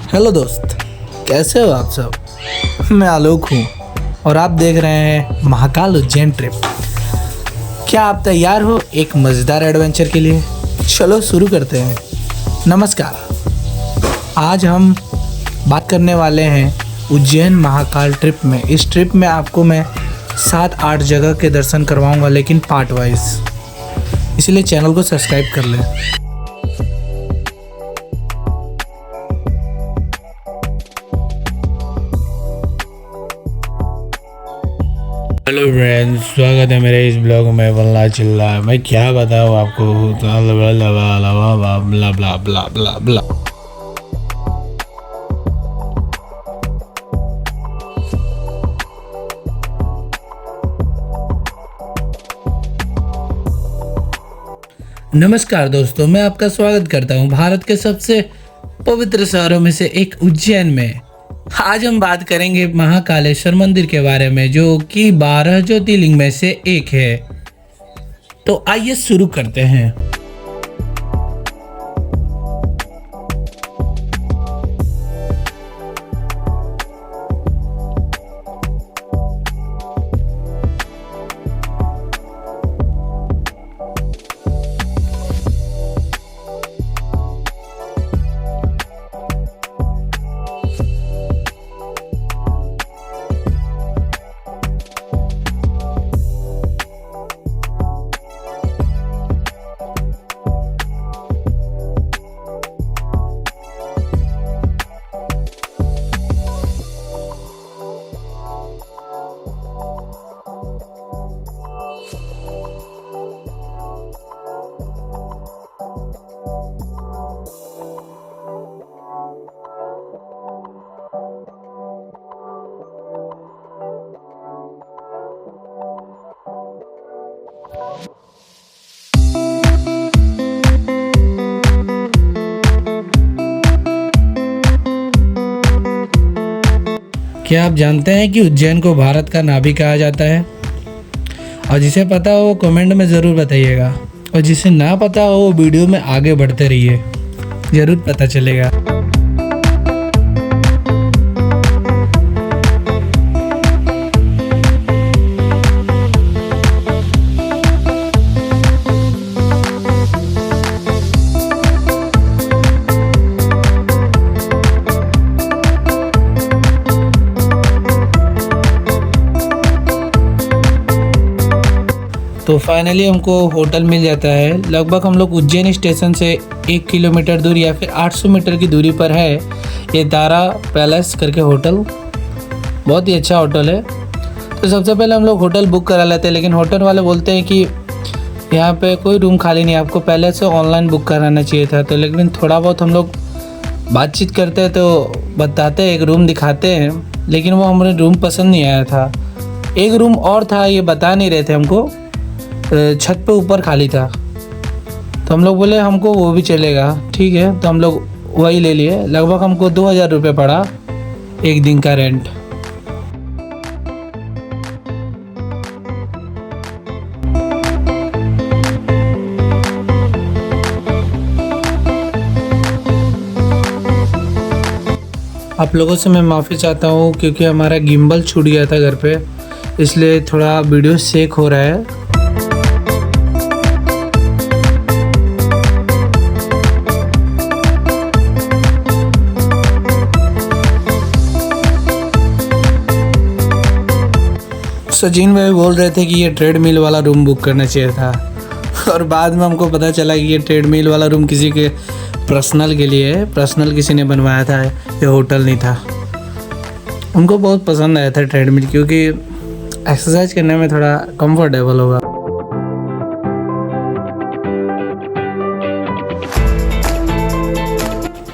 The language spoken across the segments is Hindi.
हेलो दोस्त, कैसे हो आप सब। मैं आलोक हूँ और आप देख रहे हैं महाकाल उज्जैन ट्रिप। क्या आप तैयार हो एक मज़ेदार एडवेंचर के लिए? चलो शुरू करते हैं। नमस्कार, आज हम बात करने वाले हैं उज्जैन महाकाल ट्रिप में। इस ट्रिप में आपको मैं 7-8 जगह के दर्शन करवाऊंगा, लेकिन पार्ट वाइज, इसलिए चैनल को सब्सक्राइब कर लें। हेलो फ्रेंड्स, स्वागत है मेरे इस ब्लॉग में। वल्ला चिल्ला मैं क्या बताऊँ आपको, ब्ला ब्ला ब्ला ब्ला ब्ला। नमस्कार दोस्तों, मैं आपका स्वागत करता हूं भारत के सबसे पवित्र शहरों में से एक उज्जैन में। आज हम बात करेंगे महाकालेश्वर मंदिर के बारे में, जो कि 12 ज्योतिर्लिंग में से एक है। तो आइए शुरू करते हैं। क्या आप जानते हैं कि उज्जैन को भारत का नाभि कहा जाता है? और जिसे पता हो वो कमेंट में ज़रूर बताइएगा, और जिसे ना पता हो वो वीडियो में आगे बढ़ते रहिए, ज़रूर पता चलेगा। तो फाइनली हमको होटल मिल जाता है। लगभग हम लोग उज्जैन स्टेशन से 1 किलोमीटर दूर या फिर 800 मीटर की दूरी पर है ये तारा पैलेस करके होटल। बहुत ही अच्छा होटल है। तो सबसे पहले हम लोग होटल बुक करा लेते हैं, लेकिन होटल वाले बोलते हैं कि यहाँ पे कोई रूम खाली नहीं, आपको पहले से ऑनलाइन बुक कराना चाहिए था। तो लेकिन थोड़ा बहुत हम लोग बातचीत करते हैं तो बताते हैं, एक रूम दिखाते हैं, लेकिन वो हमें रूम पसंद नहीं आया था। एक रूम और था, ये बता नहीं रहे थे हमको, छत पे ऊपर खाली था। तो हम लोग बोले हमको वो भी चलेगा, ठीक है। तो हम लोग वही ले लिए। लगभग हमको 2000 रुपये पड़ा एक दिन का रेंट। आप लोगों से मैं माफ़ी चाहता हूँ क्योंकि हमारा गिम्बल छूट गया था घर पे, इसलिए थोड़ा वीडियो शेक हो रहा है। सचिन भाई बोल रहे थे कि ये ट्रेडमिल वाला रूम बुक करना चाहिए था, और बाद में हमको पता चला कि ये ट्रेडमिल वाला रूम किसी के पर्सनल के लिए है। पर्सनल किसी ने बनवाया था, ये होटल नहीं था। उनको बहुत पसंद आया था ट्रेडमिल, क्योंकि एक्सरसाइज करने में थोड़ा कंफर्टेबल होगा।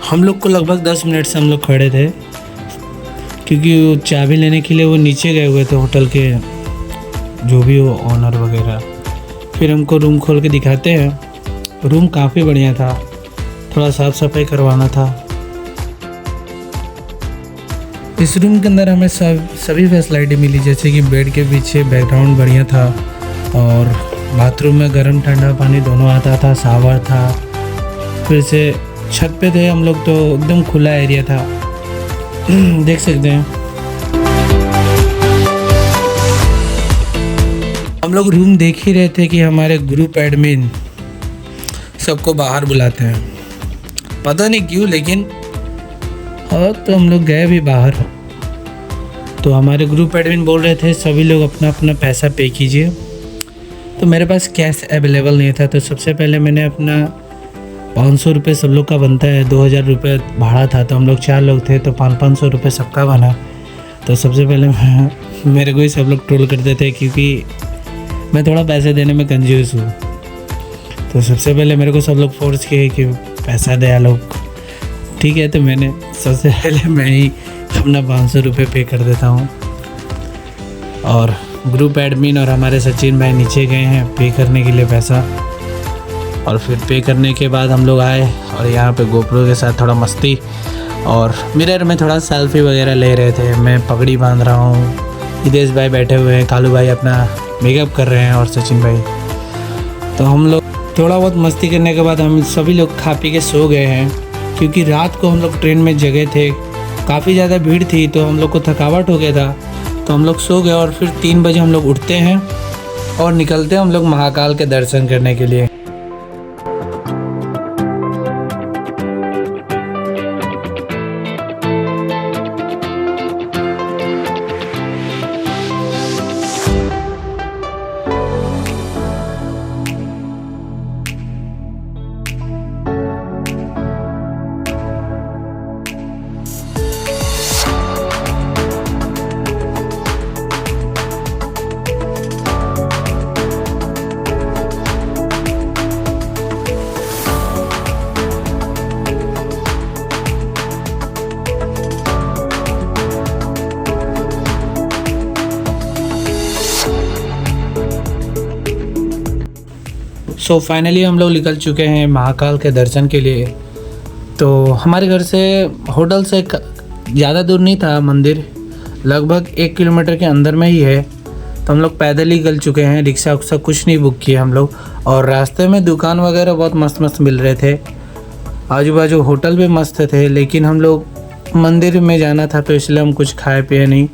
हम लोग को लगभग 10 मिनट से हम लोग खड़े थे, क्योंकि वो चाबी लेने के लिए वो नीचे गए हुए थे होटल के जो भी हो ऑनर वगैरह। फिर हमको रूम खोल के दिखाते हैं। रूम काफ़ी बढ़िया था, थोड़ा साफ़ सफाई करवाना था। इस रूम के अंदर हमें सभी फैसिलिटी मिली, जैसे कि बेड के पीछे बैकग्राउंड बढ़िया था, और बाथरूम में गर्म ठंडा पानी दोनों आता था, शावर था। फिर से छत पे थे हम लोग, तो एकदम खुला एरिया था। देख सकते हैं हम लोग रूम देख ही रहे थे कि हमारे ग्रुप एडमिन सबको बाहर बुलाते हैं, पता नहीं क्यों, लेकिन और तो हम लोग गए भी बाहर। तो हमारे ग्रुप एडमिन बोल रहे थे सभी लोग अपना अपना पैसा पे कीजिए। तो मेरे पास कैश अवेलेबल नहीं था, तो सबसे पहले मैंने अपना 500 रुपये सब लोग का बनता है, 2000 रुपये भाड़ा था, तो हम लोग 4 लोग थे तो 500 रुपये सबका बना। तो सबसे पहले मेरे को ही सब लोग ट्रोल करते थे क्योंकि मैं थोड़ा पैसे देने में कंजूस हूँ। तो सबसे पहले मेरे को सब लोग फोर्स किए कि पैसा दे लोग, ठीक है। तो मैंने सबसे पहले मैं ही अपना 500 रुपये पे कर देता हूँ। और ग्रुप एडमिन और हमारे सचिन भाई नीचे गए हैं पे करने के लिए पैसा। और फिर पे करने के बाद हम लोग आए और यहाँ पे गोप्रो के साथ थोड़ा मस्ती और मिरर में थोड़ा सेल्फी वगैरह ले रहे थे। मैं पगड़ी बांध रहा हूँ, हिदेश भाई बैठे हुए हैं, कालू भाई अपना मेकअप कर रहे हैं और सचिन भाई। तो हम लोग थोड़ा बहुत मस्ती करने के बाद हम सभी लोग खा पी के सो गए हैं, क्योंकि रात को हम लोग ट्रेन में जगह थे, काफ़ी ज़्यादा भीड़ थी, तो हम लोग को थकावट हो गया था। तो हम लोग सो गए और फिर 3 बजे हम लोग उठते हैं और निकलते हैं हम लोग महाकाल के दर्शन करने के लिए। सो फाइनली हम लोग निकल चुके हैं महाकाल के दर्शन के लिए। तो हमारे घर से होटल से ज़्यादा दूर नहीं था मंदिर, लगभग 1 किलोमीटर के अंदर में ही है। तो हम लोग पैदल ही निकल चुके हैं, रिक्शा उक्सा कुछ नहीं बुक किए हम लोग। और रास्ते में दुकान वगैरह बहुत मस्त मस्त मिल रहे थे, आजू बाजू होटल भी मस्त थे, लेकिन हम लोग मंदिर में जाना था तो इसलिए हम कुछ खाए पिए नहीं।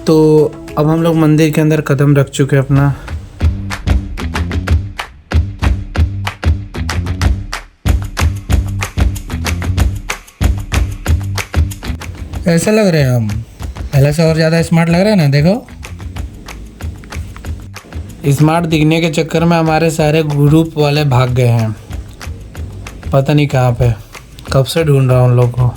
तो अब हम लोग मंदिर के अंदर कदम रख चुके हैं अपना। ऐसा लग रहे हैं हम, पहले से और ज़्यादा स्मार्ट लग रहा है ना। देखो, स्मार्ट दिखने के चक्कर में हमारे सारे ग्रुप वाले भाग गए हैं, पता नहीं कहाँ पे, कब से ढूंढ रहा हूँ उन लोग को।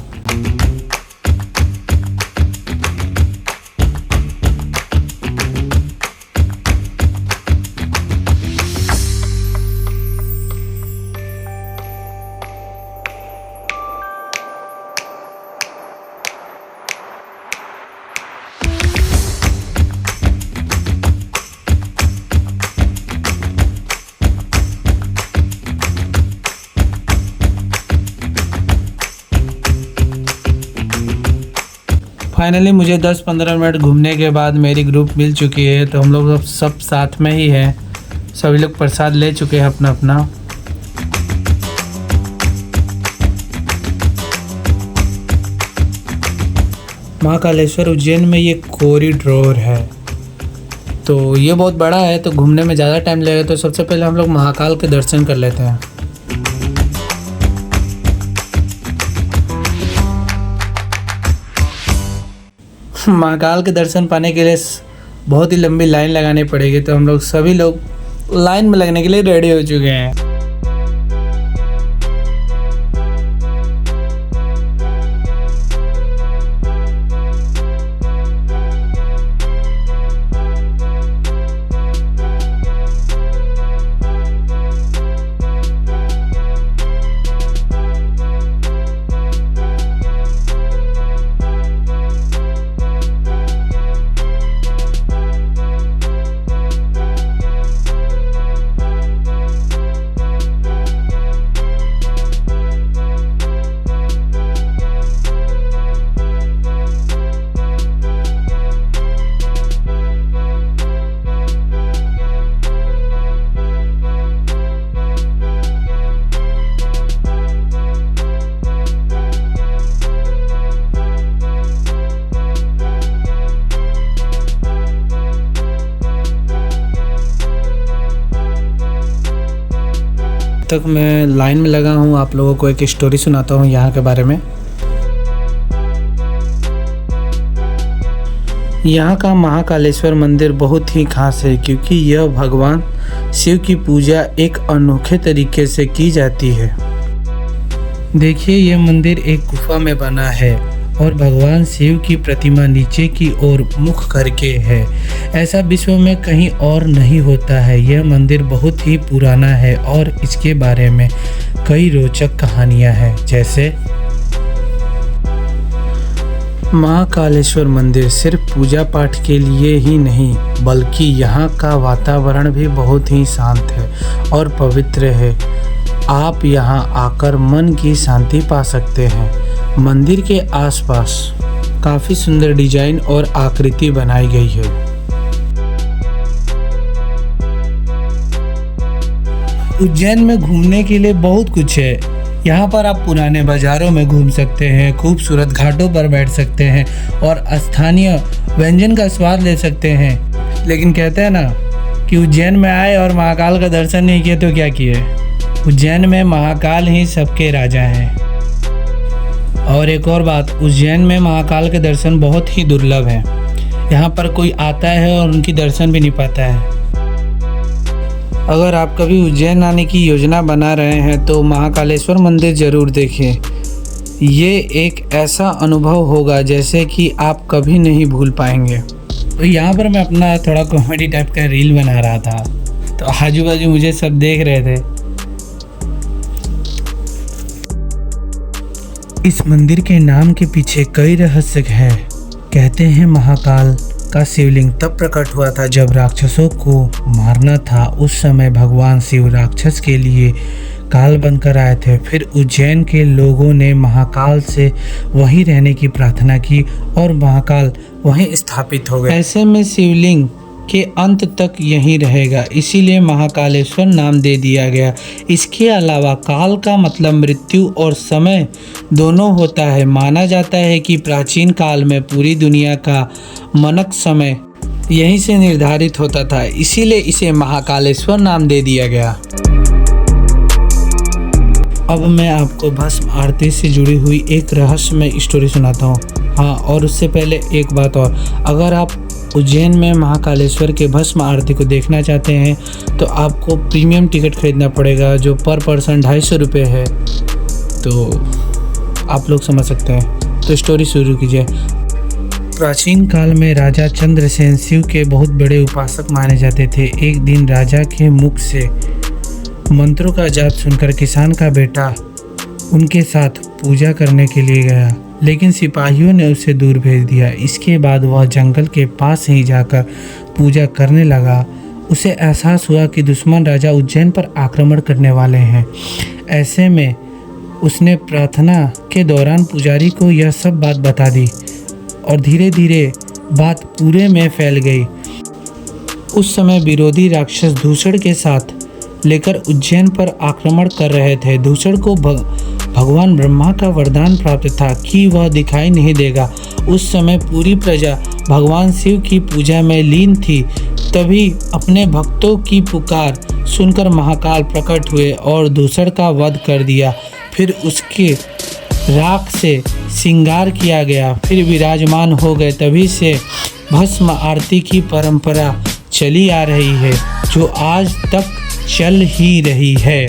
फाइनली मुझे 10-15 मिनट घूमने के बाद मेरी ग्रुप मिल चुकी है, तो हम लोग सब साथ में ही हैं। सभी लोग प्रसाद ले चुके हैं अपना अपना। महाकालेश्वर उज्जैन में ये कॉरिडोर है, तो ये बहुत बड़ा है, तो घूमने में ज़्यादा टाइम लगेगा। तो सबसे पहले हम लोग महाकाल के दर्शन कर लेते हैं। महाकाल के दर्शन पाने के लिए बहुत ही लंबी लाइन लगानी पड़ेगी, तो हम लोग सभी लोग लाइन में लगने के लिए रेडी हो चुके हैं। तक मैं लाइन में लगा हूँ, आप लोगों को एक स्टोरी सुनाता हूँ यहाँ के बारे में। यहाँ का महाकालेश्वर मंदिर बहुत ही खास है, क्योंकि यह भगवान शिव की पूजा एक अनोखे तरीके से की जाती है। देखिए, यह मंदिर एक गुफा में बना है और भगवान शिव की प्रतिमा नीचे की ओर मुख करके है। ऐसा विश्व में कहीं और नहीं होता है। यह मंदिर बहुत ही पुराना है और इसके बारे में कई रोचक कहानियां हैं। जैसे महाकालेश्वर मंदिर सिर्फ पूजा पाठ के लिए ही नहीं, बल्कि यहाँ का वातावरण भी बहुत ही शांत है और पवित्र है। आप यहाँ आकर मन की शांति पा सकते हैं। मंदिर के आसपास काफ़ी सुंदर डिजाइन और आकृति बनाई गई है। उज्जैन में घूमने के लिए बहुत कुछ है। यहाँ पर आप पुराने बाजारों में घूम सकते हैं, खूबसूरत घाटों पर बैठ सकते हैं और स्थानीय व्यंजन का स्वाद ले सकते हैं। लेकिन कहते हैं ना कि उज्जैन में आए और महाकाल का दर्शन नहीं किए तो क्या किए। उज्जैन में महाकाल ही सबके राजा हैं। और एक और बात, उज्जैन में महाकाल के दर्शन बहुत ही दुर्लभ हैं। यहाँ पर कोई आता है और उनकी दर्शन भी नहीं पाता है। अगर आप कभी उज्जैन आने की योजना बना रहे हैं तो महाकालेश्वर मंदिर ज़रूर देखें। ये एक ऐसा अनुभव होगा जैसे कि आप कभी नहीं भूल पाएंगे। तो यहाँ पर मैं अपना थोड़ा कॉमेडी टाइप का रील बना रहा था, तो आजू बाजू मुझे सब देख रहे थे। इस मंदिर के नाम के पीछे कई रहस्य हैं। कहते हैं महाकाल का शिवलिंग तब प्रकट हुआ था जब राक्षसों को मारना था। उस समय भगवान शिव राक्षस के लिए काल बनकर आए थे। फिर उज्जैन के लोगों ने महाकाल से वहीं रहने की प्रार्थना की और महाकाल वहीं स्थापित हो गए। ऐसे में शिवलिंग के अंत तक यहीं रहेगा, इसीलिए महाकालेश्वर नाम दे दिया गया। इसके अलावा काल का मतलब मृत्यु और समय दोनों होता है। माना जाता है कि प्राचीन काल में पूरी दुनिया का मानक समय यहीं से निर्धारित होता था, इसीलिए इसे महाकालेश्वर नाम दे दिया गया। अब मैं आपको भस्म आरती से जुड़ी हुई एक रहस्यमय स्टोरी सुनाता हूँ। हाँ, और उससे पहले एक बात और, अगर आप उज्जैन में महाकालेश्वर के भस्म आरती को देखना चाहते हैं तो आपको प्रीमियम टिकट खरीदना पड़ेगा, जो पर पर्सन 250 रुपये है। तो आप लोग समझ सकते हैं। तो स्टोरी शुरू कीजिए। प्राचीन काल में राजा चंद्रसेन शिव के बहुत बड़े उपासक माने जाते थे। एक दिन राजा के मुख से मंत्रों का जाप सुनकर किसान का बेटा उनके साथ पूजा करने के लिए गया, लेकिन सिपाहियों ने उसे दूर भेज दिया। इसके बाद वह जंगल के पास ही जाकर पूजा करने लगा। उसे एहसास हुआ कि दुश्मन राजा उज्जैन पर आक्रमण करने वाले हैं। ऐसे में उसने प्रार्थना के दौरान पुजारी को यह सब बात बता दी और धीरे धीरे बात पूरे में फैल गई। उस समय विरोधी राक्षस धूसर के साथ लेकर उज्जैन पर आक्रमण कर रहे थे। धूसर को भगवान ब्रह्मा का वरदान प्राप्त था कि वह दिखाई नहीं देगा। उस समय पूरी प्रजा भगवान शिव की पूजा में लीन थी। तभी अपने भक्तों की पुकार सुनकर महाकाल प्रकट हुए और धूसर का वध कर दिया। फिर उसके राख से श्रृंगार किया गया, फिर विराजमान हो गए। तभी से भस्म आरती की परंपरा चली आ रही है, जो आज तक चल ही रही है।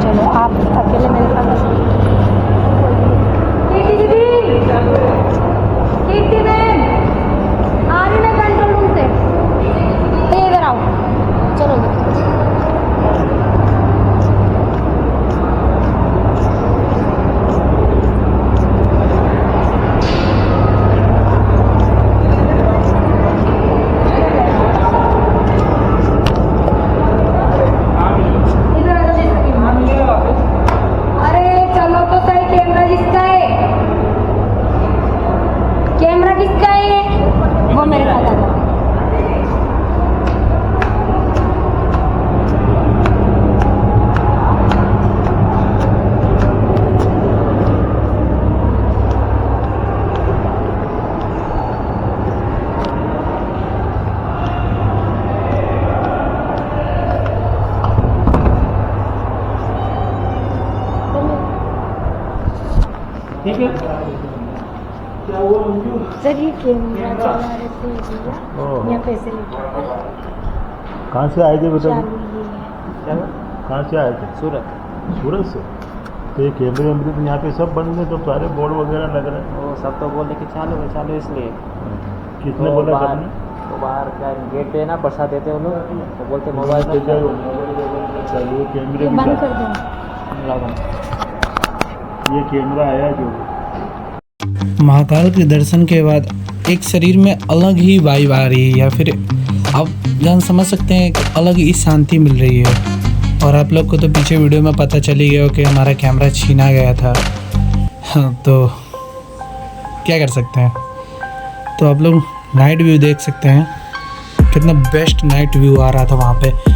चलो आप अकेले मेरे पास आ रही मैं कंट्रोल रूम से, तो इधर आओ। चलो वो मेरे साथ आ जाओ। ठीक है। क्या हुआ मंजू? सर ये कैमरा चला रहे थे भैया, यहाँ पैसे लेके कहाँ से आए थे बेटा? चालू ये है। कहाँ से आए थे? सूरत। सूरत से? तो ये कैमरे वैमरे तो यहाँ पे सब बंद है, तो सारे बोर्ड वगैरह लग रहे हैं। वो सब तो बोले कि चालू इसलिए। कितने तो बोला बाहर- सबने? तो बाहर क्या गेट पे ना प्रसाद देते वो लोग, तो बोलते मोबाइल पे रख जाओ। दो। चलो ये कैमरे ये भी बंद जा- कर दो। लाओ बंद। ये कैमरा आया जो महाकाल के दर्शन के बाद एक शरीर में अलग ही वाइब आ रही है, या फिर आप जान समझ सकते हैं कि अलग ही शांति मिल रही है। और आप लोग को तो पीछे वीडियो में पता चल ही गया कि हमारा कैमरा छीना गया था। हाँ, तो क्या कर सकते हैं। तो आप लोग नाइट व्यू देख सकते हैं, कितना बेस्ट नाइट व्यू आ रहा था वहाँ पे।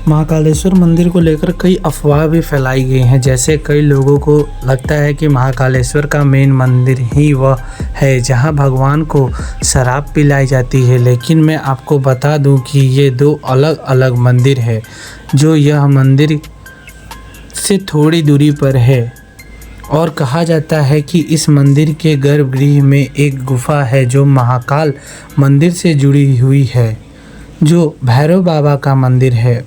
महाकालेश्वर मंदिर को लेकर कई अफवाह भी फैलाई गई हैं। जैसे कई लोगों को लगता है कि महाकालेश्वर का मेन मंदिर ही वह है जहां भगवान को शराब पिलाई जाती है, लेकिन मैं आपको बता दूं कि ये दो अलग अलग मंदिर है जो यह मंदिर से थोड़ी दूरी पर है। और कहा जाता है कि इस मंदिर के गर्भगृह में एक गुफा है जो महाकाल मंदिर से जुड़ी हुई है, जो भैरव बाबा का मंदिर है,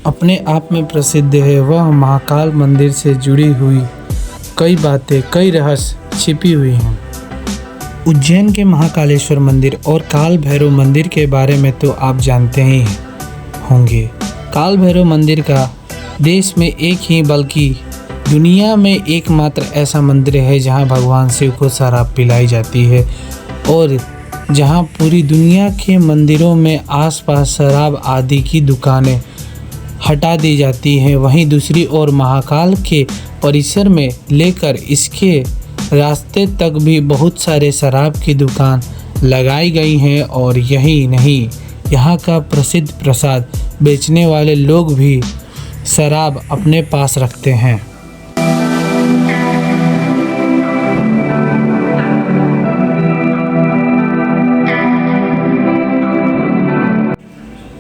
अपने आप में प्रसिद्ध है। वह महाकाल मंदिर से जुड़ी हुई कई बातें, कई रहस्य छिपी हुई हैं। उज्जैन के महाकालेश्वर मंदिर और काल भैरव मंदिर के बारे में तो आप जानते ही होंगे। काल भैरव मंदिर का देश में एक ही बल्कि दुनिया में एकमात्र ऐसा मंदिर है जहां भगवान शिव को शराब पिलाई जाती है और जहां पूरी दुनिया के मंदिरों में आसपास शराब आदि की दुकानें हटा दी जाती हैं। वहीं दूसरी ओर महाकाल के परिसर में लेकर इसके रास्ते तक भी बहुत सारे शराब की दुकान लगाई गई हैं। और यही नहीं, यहाँ का प्रसिद्ध प्रसाद बेचने वाले लोग भी शराब अपने पास रखते हैं।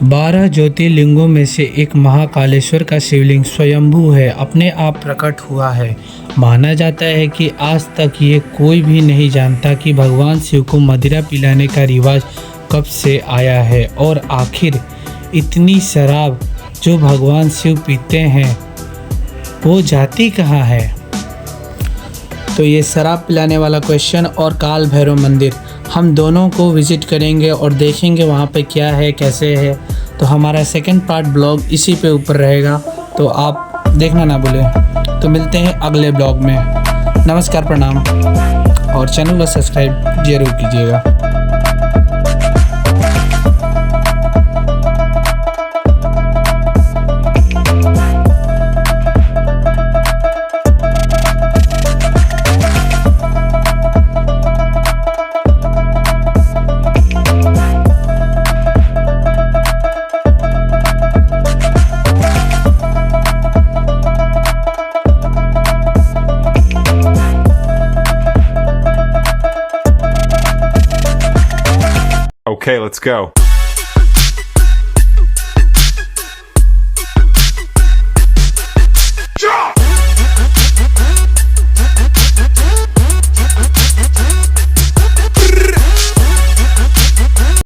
बारह ज्योतिर्लिंगों में से एक महाकालेश्वर का शिवलिंग स्वयंभू है, अपने आप प्रकट हुआ है। माना जाता है कि आज तक ये कोई भी नहीं जानता कि भगवान शिव को मदिरा पिलाने का रिवाज कब से आया है और आखिर इतनी शराब जो भगवान शिव पीते हैं वो जाती कहाँ है। तो ये शराब पिलाने वाला क्वेश्चन और काल भैरव मंदिर हम दोनों को विज़िट करेंगे और देखेंगे वहाँ पे क्या है, कैसे है। तो हमारा सेकंड पार्ट ब्लॉग इसी पे ऊपर रहेगा, तो आप देखना ना भूलें। तो मिलते हैं अगले ब्लॉग में। नमस्कार, प्रणाम और चैनल को सब्सक्राइब जरूर कीजिएगा। Okay, let's go.